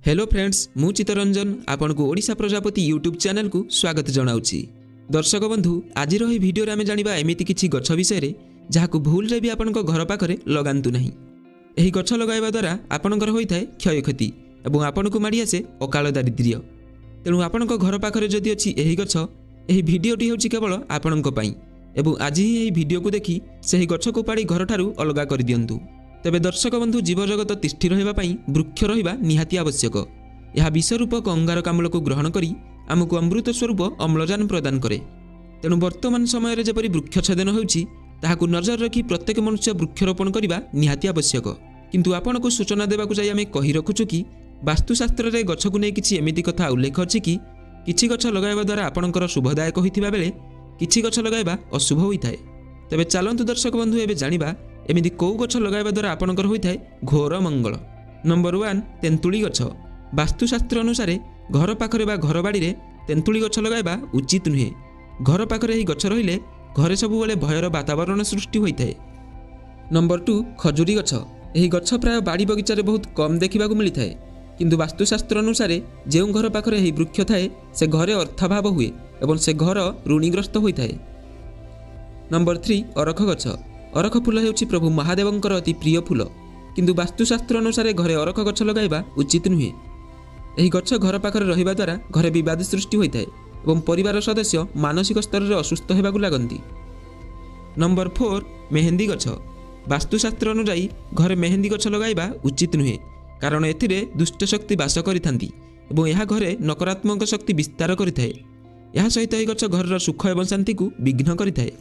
Hello friends मु चित्तरंजन आपण को ओडिशा प्रजापति यूट्यूब चैनल को स्वागत जनाउछि। दर्शक बंधु आज भिडियो आम जाना एमती किसी गछ विषय जहाँ भूल भी आपण घर पाखे लगातु ना। यही गछ लगाइबा द्वारा आपणकर होता है क्षयक्षति और आपण को माड़ी आसे अकाल दारिद्र्य। तेणु आपण घर पाखे जदि अच्छी यही गछ यही भिडियोटी हूँ केवल आपण एवं आज ही यही भिडियो को देखि से गछ को पाड़ी घर ठारू अलगा कर दियंतु। तेबे दर्शक बंधु जीवजगत तिष्ठि रहिबापई वृक्ष रहिबा निहाती आवश्यक। यह विषरूपक अंगारकाम्ल को ग्रहण करी आमको अमृत स्वरूप अम्लजान प्रदान करे। तेणु वर्तमान समय जेपरि वृक्ष छेदन होउछि ताहाकु नजर रखी प्रत्येक मनुष्य वृक्षरोपण करबा निहाती आवश्यक। किंतु आपनको सूचना देबाकु जाई आमे कहि रखुछु कि वास्तुशास्त्र रे गछ को नै किछि एमिति कथा उल्लेख अछि कि किछि गछ लगाइबा द्वारा आपणकर शुभदायक होइथिबा बेले किछि गछ लगाइबा अशुभ होइथाय। तेबे चालंतु दर्शक बंधु एबे जानिबा एमिति कौ गछ लगाइबा द्वारा आपणकर होइथाय घोर मंगल। नंबर 1 तेंतुली गछ। वास्तुशास्त्र अनुसार घर पाखरे बा घर बाड़ी रे तेंतुली गछ लगाइबा उचित नुहे। घर पाखरे एही गछ रहिले घरे सबु बेले भयर वातावरण सृष्टि होइथाय। नंबर 2 खजुरी गछ। एही गछ प्राय बाड़ी बगीचा रे बहुत कम देखिबाकू मिलिथाय, किंतु वास्तुशास्त्र अनुसार जेउ घर पाखरे एही वृक्ष थाए से घरे अर्थाभाव हुए एवं से घर ऋणीग्रस्त होइथाय। नंबर 3 अरख गछ। अरख फूल हेउछि प्रभु महादेवंकर अति प्रिय फूल, किंतु वास्तुशास्त्र अनुसार घरे अरख गछ लगाइबा उचित नुहे। एही गछ घर पाखरे रहिबा द्वारा घरे विवाद सृष्टि होइथाय एवं परिवार सदस्य मानसिक स्तर रे असुस्थ हेबाकू लागंती। नंबर 4 मेहंदी गछ। वास्तुशास्त्र अनुसार घरे मेहंदी गछ लगाइबा उचित नुहे, कारण एथिरे दुष्ट शक्ति वास करिथांती एवं यह घरे नकारात्मक शक्ति विस्तार करिथाय। यह सहित एही गछ घरर सुख एवं शांति को विघ्न करिथाय।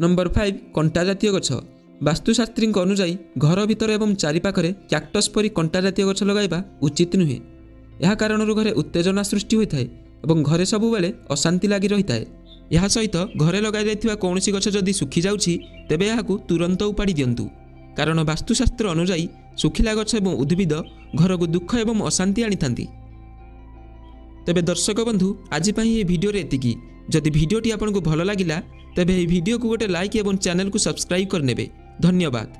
नंबर 5 कंटा जातीय गछ। वास्तुशास्त्री अनुसार घर भितर एवं चारिपाखरे कैक्टस परी कंटा जातीय गछ लगाइबा उचित नुहे। यह कारणरू घरे उत्तेजना सृष्टि होइथाय एवं घरे सबुबेले अशांति लागि रहिथाय। यह सहित घरे लगाई जाइथिबा कोनोसी गछ जदि सुखी जाउछि तेबे याहाकू तुरंत उपाड़ी दियंतु, कारण वास्तुशास्त्र अनुसार सुखिला गछ एवं उद्भिद घर को दुख एवं अशांति आनिथांती। तेबे दर्शक बंधु आज पई ये वीडियो रे एतिकी। जदि वीडियोटी आपनको भल लागिला तेबे एही वीडियो को गोटे लाइक एवं चैनल को सब्सक्राइब करनेबे। धन्यवाद।